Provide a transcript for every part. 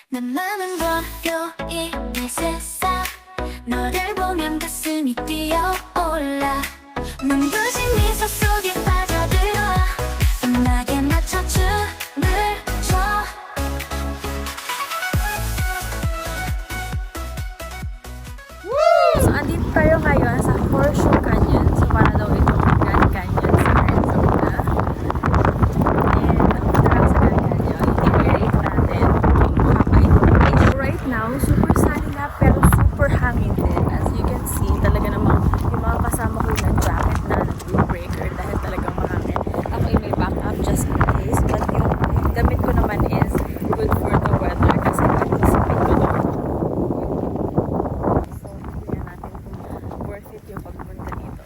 나만은 월요일의 세상 너를 보면 가슴이 뛰어올라 눈부신 미소 속에 빠져들어 음악에 맞춰 춤을 춰 So, andito tayo ngayon sa Horseshoe Canyon. So, para daw itong Grand Canyon sa Arizona. And, napunta lang sa Grand Canyon. I-rate natin kung mahaba itong place. So, right now, super sunny na pero super hangin din. As you can see, talaga namang yung mga kasama ko ng jacket na windbreaker dahil talagang mahangin. Ako ay may backup just in case. But yung damit ko naman is good for the weather kasi participate ko doon. So, tingnan natin kung worth it yung pagpunta dito.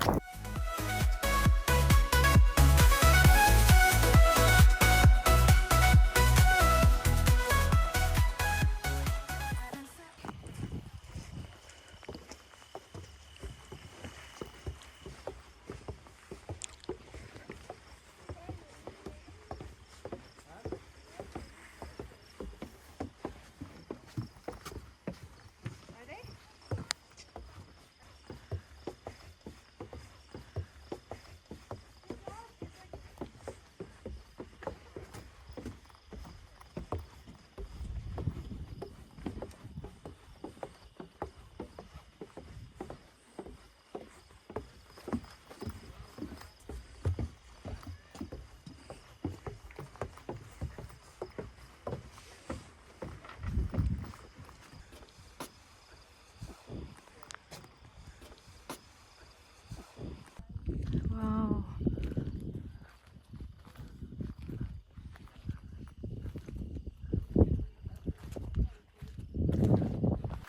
Wow.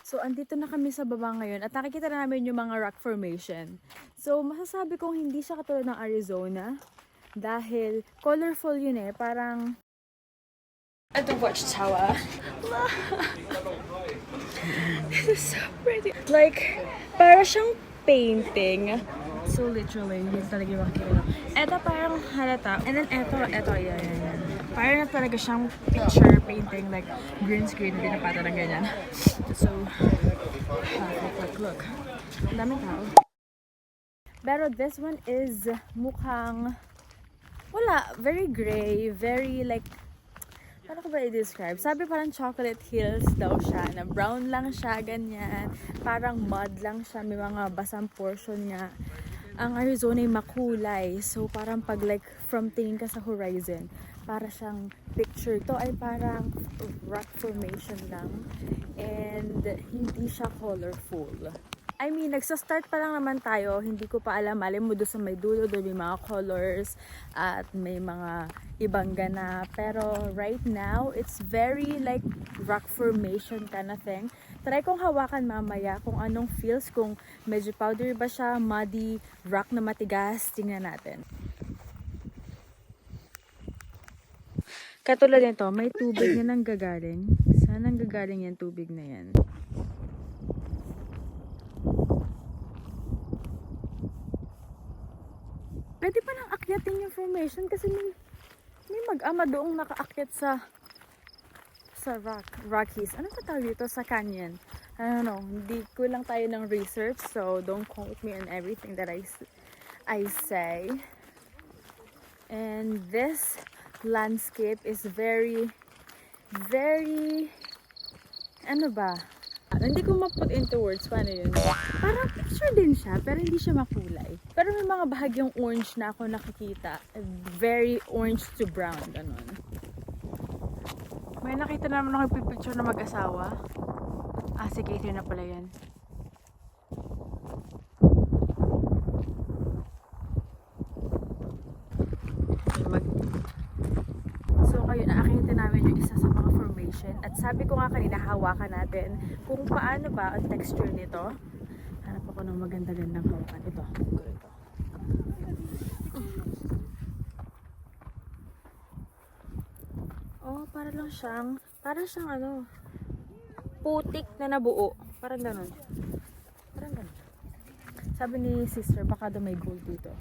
So, andito na kami sa baba ngayon at nakikita na namin yung mga rock formation. So, masasabi kong hindi siya katulad ng Arizona dahil colorful yun eh. Parang ito watchtower. This is so pretty. Like, para siyang painting. So literally, yun talaga yung makikita. Ito parang halata. And then ito, yan. Parang na talaga siyang picture painting, like green screen, pinapata ng ganyan. So, look. Ang daming tao. Pero this one is mukhang, wala, very gray, very like, paano ko ba i-describe? Sabi parang chocolate hills daw siya, na brown lang siya, ganyan. Parang mud lang siya, may mga basang portion nga. Ang Arizona ay makulay. So, parang pag like, from tingin ka sa horizon, para siyang picture. To ay parang rock formation lang. And, hindi siya colorful. I mean, nagsa-start pa lang naman tayo. Hindi ko pa alam. Alam mo doon sa may dulo, doon may mga colors at may mga ibang ganap. Pero right now, it's very like rock formation kind of thing. Try kong hawakan mamaya kung anong feels, kung medyo powdery ba siya, muddy, rock na matigas. Tingnan natin. Katulad nito, may tubig na nanggagaling. Saan nanggagaling yung tubig na yan? Pwede pa nang akyatin yung formation kasi may mag-ama doong nakaakyat sa Rockies. Ano ba tawag dito? Sa canyon. I don't know. Hindi ko lang tayo ng research, so don't quote me on everything that I say. And this landscape is very, very, ano ba? Hindi ko ma-put into words. Paano yun? Parang picture din siya, pero hindi siya makulay. Pero may mga bahagyang orange na ako nakikita. Very orange to brown. Ganun. May nakita naman ako picture na mag-asawa. Ah, si Catherine na pala yan. So, kayo naakitin namin yung isa sa mga formation. At sabi ko nga kanina, hawakan natin kung paano ba ang texture nito. Hanap ako ng maganda-gandang hawakan. Ito. Oh, para siyang ano, putik na nabuo. Parang ganun. Sabi ni sister, baka daw may gold dito.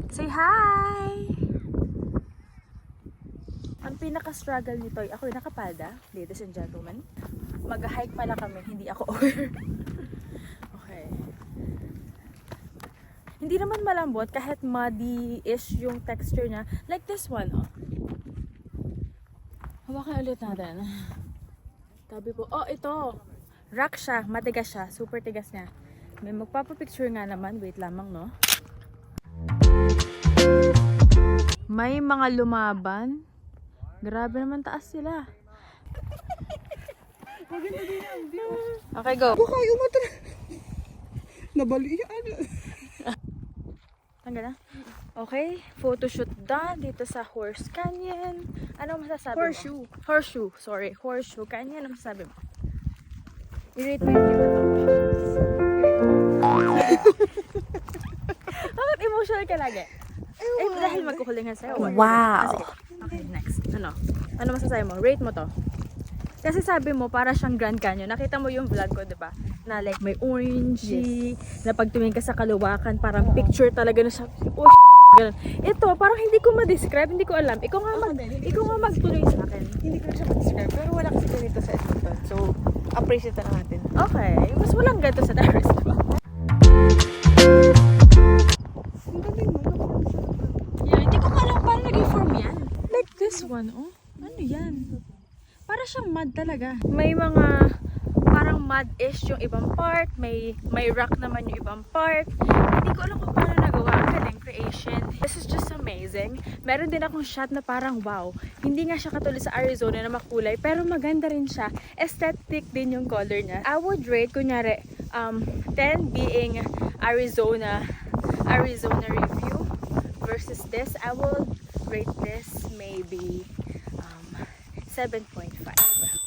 Say hi! Ano pinaka-struggle nito, ako yung nakapalda, ladies and gentlemen. Mag-hike pala kami, hindi ako aware. Okay. Hindi naman malambot, kahit muddy-ish yung texture niya. Like this one, oh. Hawakan ulit natin. Tabi po, oh ito. Rock siya, matigas siya, super tigas niya. May magpapapicture nga naman, wait lamang no. May mga lumaban. Grabe naman taas sila. Okay, go. Baka yung mata nabalian. Tanggal na. Okay, photoshoot done dito sa Horse Canyon. Ano masasabi mo? Horseshoe, sorry. Horseshoe Canyon. Ano masasabi mo? I-rate mo yung view. Bakit emotional ka lagi? Eh, dahil magkukulingan sa'yo. Wow! Okay, next. Ano masasabi mo? Rate mo to. Kasi sabi mo, para siyang Grand Canyon. Nakita mo yung vlog ko, diba? Na like may orangey, na pag tumingin ka sa kaluwakan, parang picture talaga na siya. Oh, ganun. Ito, parang hindi ko ma-describe, hindi ko alam. Ikaw nga magtuloy sa akin. Hindi ko siya ma-describe, pero wala kasi ganito sa Edmonton. So, appreciate na natin. Okay, mas walang ganito sa Darius, diba? Ang galing mo, nakuha siya. Yeah, hindi ko alam paano naging form yan. Like this one, oh. Ano yan? Para siyang mud talaga. May mga parang mud-ish yung ibang part. May rock naman yung ibang part. Hindi ko alam kung paano nagawa. Ang galing creation. This is just amazing. Meron din akong shot na parang wow. Hindi nga siya katulad sa Arizona na makulay, pero maganda rin siya. Aesthetic din yung color niya. I would rate, kunyari, 10 being Arizona review versus this. I will rate this maybe 7.5.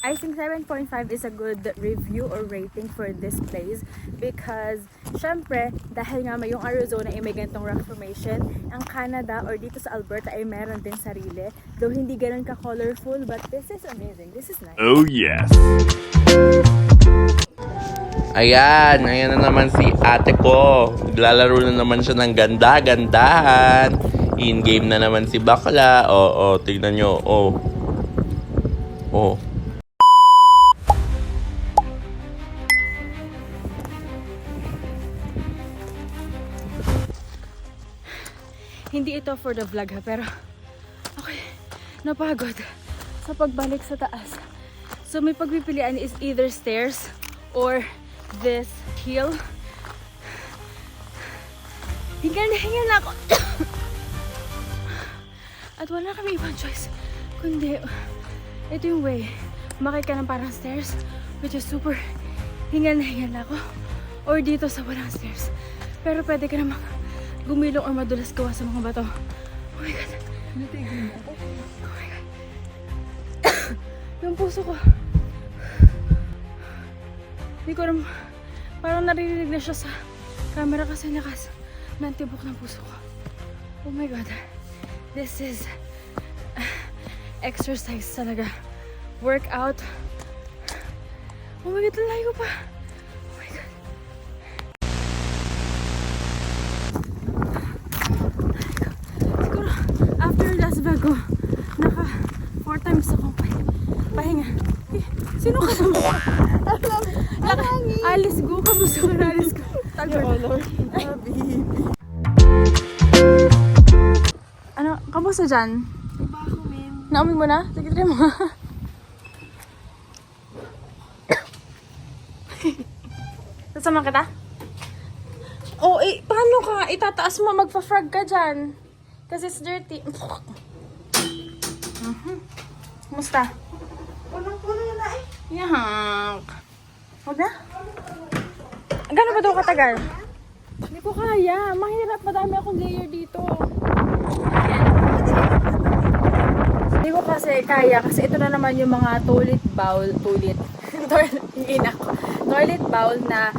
I think 7.5 is a good review or rating for this place because syempre dahil nga may yung Arizona ay may ganitong rock formation, ang Canada or dito sa Alberta ay meron din sarili, though hindi ganun ka colorful, but this is amazing, this is nice. Oh yes! Ayan na naman si ate ko. Naglalaro na naman siya ng ganda-gandahan. In-game na naman si bakla. Oo, tignan nyo. Oh. Hindi ito for the vlog ha, pero okay, napagod sa pagbalik sa taas. So may pagpipilian is either stairs or this hill. Hingal na ako. At wala kami ibang choice kundi ito yung way. Makay ka ng parang stairs, which is super hingal na ako, or dito sa walang stairs. Pero pwede ka namang gumilong or madulas gawa sa mga bato. Oh my God. Oh my God. Yung puso ko. Hindi ko alam. Parang naririnig na siya sa camera kasi lakas ng tibok ng puso ko. Oh my God. This is exercise talaga. Workout. Oh my God, layo pa. Oh my God. Siguro, after Las Vegas, naka 4 times akong pahinga. Eh, sino ka naman? Alis go, kamusta ka na alis go? Oh Lord. Ano, kamusta dyan? Bago, men. Naumin mo na? Sige, try mo. Sasama kita? Oh, eh, paano ka? Itataas mo, magpa-frog ka dyan. Kasi it's dirty. Kumusta? Punong-puno na eh. Yak. Huwag na? Gano'n ba daw katagal? Hindi ko kaya. Mahirap. Madami akong layer dito. Hindi ko kasi kaya. Kasi ito na naman yung mga toilet bowl na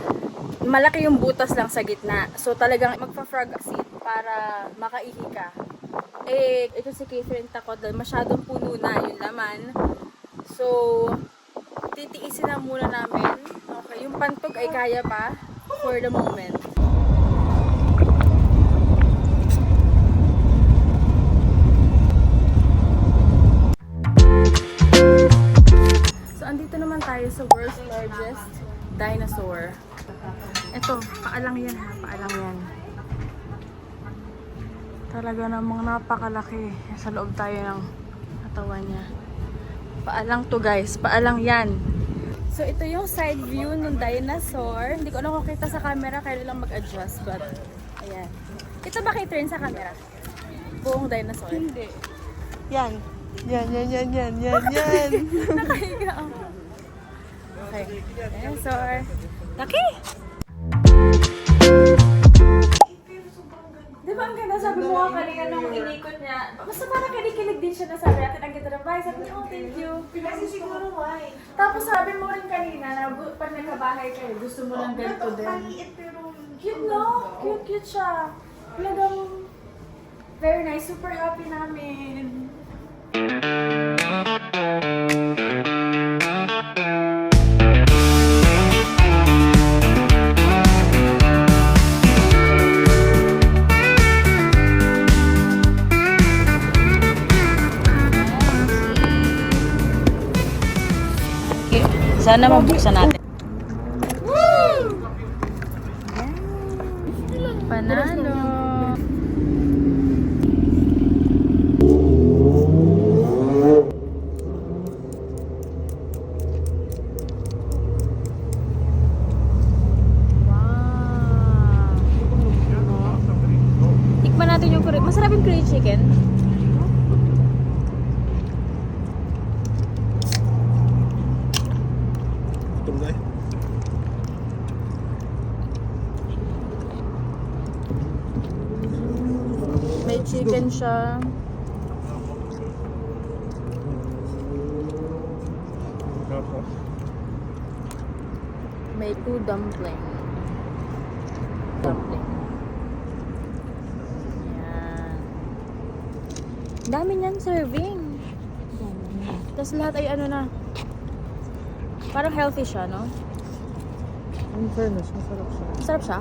malaki yung butas lang sa gitna. So talagang magpa-frog seat para makaihi ka. Eh, ito si Catherine takot dahil masyadong puno na yung laman. So, titiisin na muna namin. Okay, yung pantog ay kaya pa for the moment. world's largest dinosaur. Ito, paalang yan ha, paalang yan. Talaga namang napakalaki. Sa loob tayo ng katawan niya. Paalang to guys, paalang yan. So ito yung side view ng dinosaur. Hindi ko na makita sa camera, kaya lang mag-adjust. But, ayan. Ito ba kay turn sa camera? Buong dinosaur? Hindi. Yan. Yan. Nakahiga ako. Okay. Dinosaur. Laki! Di ba ang ganda? Sabi mo nga kanina nung inikot niya. Basta parang kinikilig din siya na sabi natin ang ganda ng bahay. Sabi niya, oh thank you. Kasi siguro why. Tapos sabi mo rin kanina na pag nagkabahay kayo, gusto mo lang ganito din. Cute no? Cute siya. Talagang very nice. Super happy namin. Sana mabuksan natin. Panalo. Tikman natin yung curry. Masarap yung curry chicken. May chicken siya. May 2 dumpling. Yan. Dami niyan serving. Tapos lahat ay ano na. Parang healthy siya, no? In fairness, masarap siya. Masarap siya?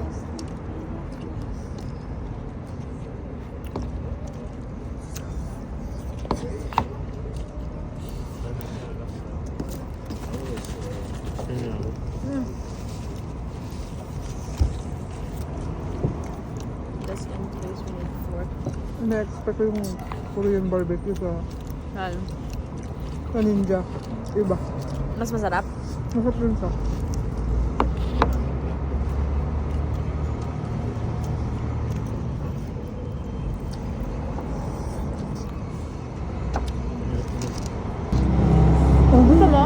That's in case we need fork. Na-expect ko yung Korean barbecue sa Ano? Ninja. Iba. Mas masarap? Masarap rin siya. Gusto mo?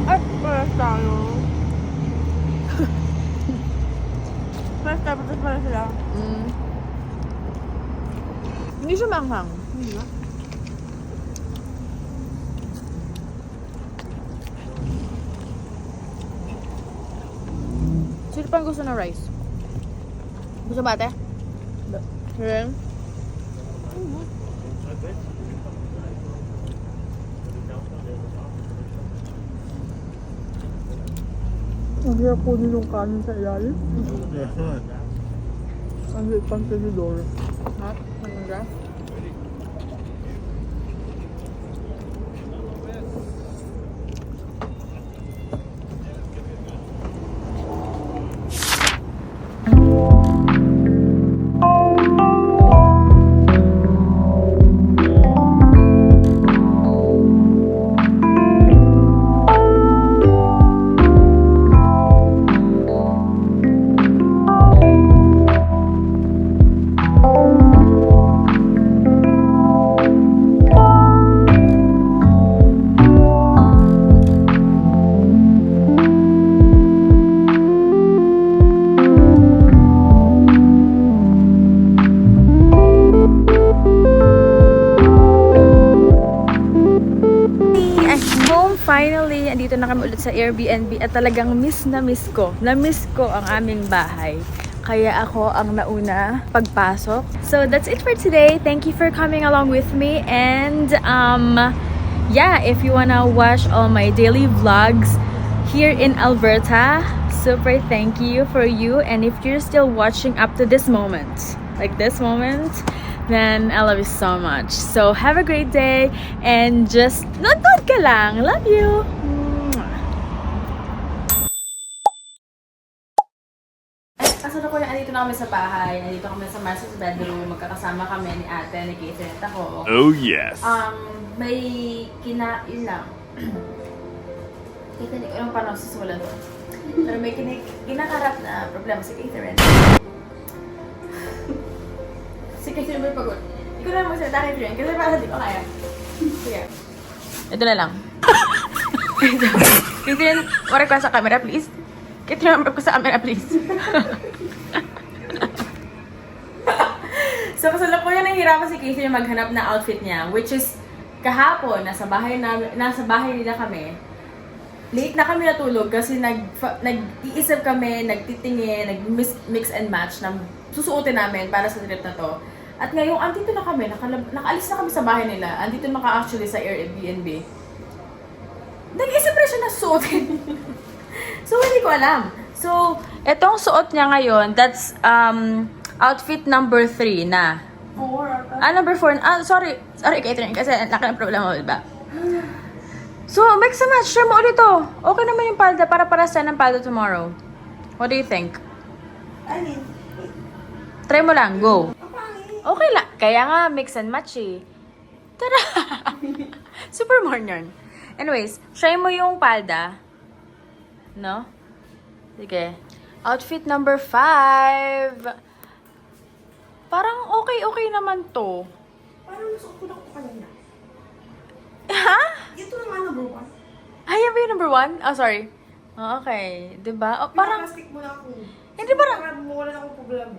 Ay, pares tayo. Pares tayo, pares pala sila. Hindi siya manghang. Hindi ba? Sino pang gusto na rice? Gusto ba ate? Rin? Ang hirap po din yung kanin sa ilalim. Ang liit pang tinidor. Ha? Maganda? Finally, andito na kami ulit sa Airbnb at talagang miss na miss ko. Na-miss ko ang aming bahay. Kaya ako ang nauna pagpasok. So that's it for today. Thank you for coming along with me. And yeah, if you wanna watch all my daily vlogs here in Alberta, super thank you for you. And if you're still watching up to this moment, like this moment, then I love you so much. So have a great day and just nod ka lang. Love you. Mwah. nandito na kami sa bahay, nandito kami sa master's bedroom, magkakasama kami ni ate, ni Keith, at ako. Oh, yes. May yun lang. Kita hindi ko alam paano sisimulan to. Pero may kinakarap na problema si Catherine. Si Catherine may pagod. Hindi ko na magsalita kay Catherine kasi parang hindi ko kaya. Sige. Ito na lang. Catherine, marag ka sa camera, please. Catherine, marag ka sa camera, please. So, kasalukuyan nahihirapan si Catherine maghanap na outfit niya, which is kahapon, nasa bahay nila kami. Late na kami natulog kasi nag-iisip kami, nagtitingin, nag-mix and match ng susuotin namin para sa trip na to. At ngayong andito na kami, nakaalis na kami sa bahay nila, andito na actually sa Airbnb. Nag-iisip rin siya na susuotin. So, hindi ko alam. So, etong suot niya ngayon, that's outfit number 3 na. Number 4. Sorry, Catherine, kasi laki ng problema, diba? So, mix and match. Try mo ulit to. Okay naman yung palda para sa ng palda tomorrow. What do you think? Try mo lang. Go. Okay lang. Kaya nga, mix and match eh. Tara! Super morning. Anyways, try mo yung palda. No? Sige. Outfit number 5. Parang okay naman to. Parang nasuot ko lang ito kanina. Ha? Ito na nga number 1. Ay, yan ba yung number 1? Oh, sorry. Oh, okay. Diba? Oh, parang, Pinaplastic mo na ako. hindi parang, Para wala na akong problema.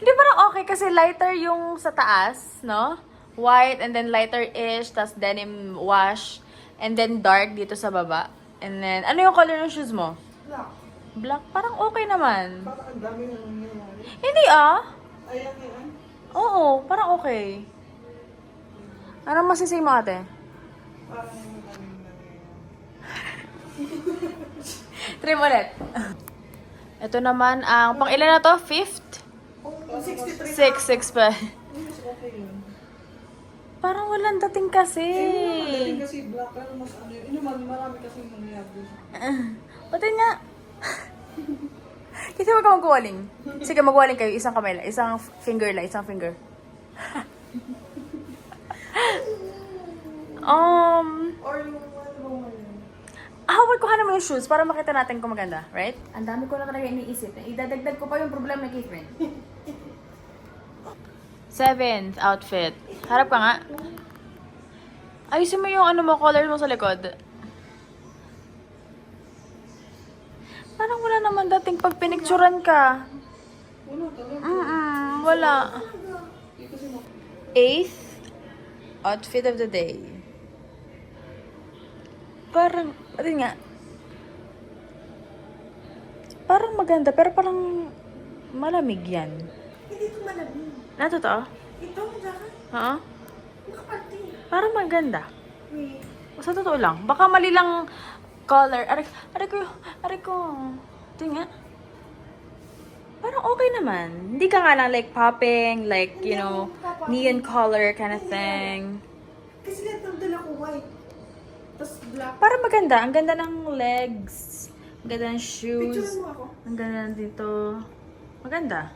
hindi parang okay kasi lighter yung sa taas, no? White and then lighter-ish, tas denim wash, and then dark dito sa baba. And then, ano yung color ng shoes mo? Black. Black? Parang okay naman. Parang ang dami na nangyayari. Hindi ah. Ayan yan. Oo, parang okay. Anong masisay mo ate? Parang ang dami na nangyayari. Try mo ulit. Ito naman ang, pang ilan na to? 5th? Oh, 63 6 pa. Mas okay yun. Parang walang dating kasi. Dating kasi black, pero mas ano yun. Yun naman, marami kasi nangyayari. Pati nga. Kasi wag ka magwaling. Sige, magwaling kayo. Isang kamay lang. Isang finger lang. Isang finger. Or yung ano mo yun. Kuha naman yung shoes para makita natin kung maganda. Right? Ang dami ko na talaga iniisip. Idadagdag ko pa yung problema kay friend. 7th outfit. Harap ka nga. Ayusin mo yung ano mo, color mo sa likod. Parang wala naman dating pag pinicturan ka. Wala talaga. Wala. Hindi kasi 8th outfit of the day. Parang, nga. Parang maganda, pero parang malamig yan. hindi ito malamig. Totoo? Ito, jacket. Oo? Nakapati. Parang maganda. Wait. Sa totoo lang. Baka mali lang color. Aray ko. Ito nga. Parang okay naman. Hindi ka nga lang like popping, like, you know, neon color kind of thing. Kasi lahat ng dala ko white. Tapos black. Parang maganda. Ang ganda ng legs. Ang ganda ng shoes. Picture mo ako. Ang ganda dito. Maganda.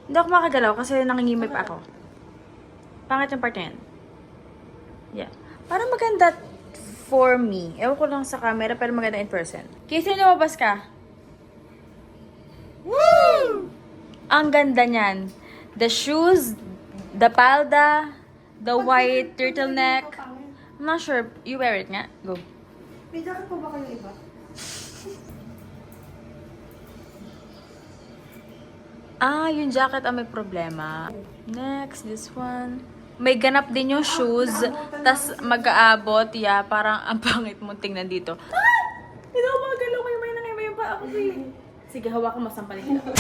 Hindi ako makagalaw kasi nangingimip ako. Pangit yung part na yan. Yeah. Parang maganda for me. Ewan ko lang sa camera pero maganda in person. Kasi lumabas ka. Woo! Ang ganda niyan. The shoes, the palda, the white turtleneck. I'm not sure. You wear it nga. Go. May jacket pa ba kayo iba? Yung jacket ang may problema. Next, this one. May ganap din yung shoes. Tas mag-aabot. Yeah, parang ang pangit mo tingnan dito. Hindi ako magalaw. May nangyayon pa ako. Sige, hawakan mo. Sampalin kita.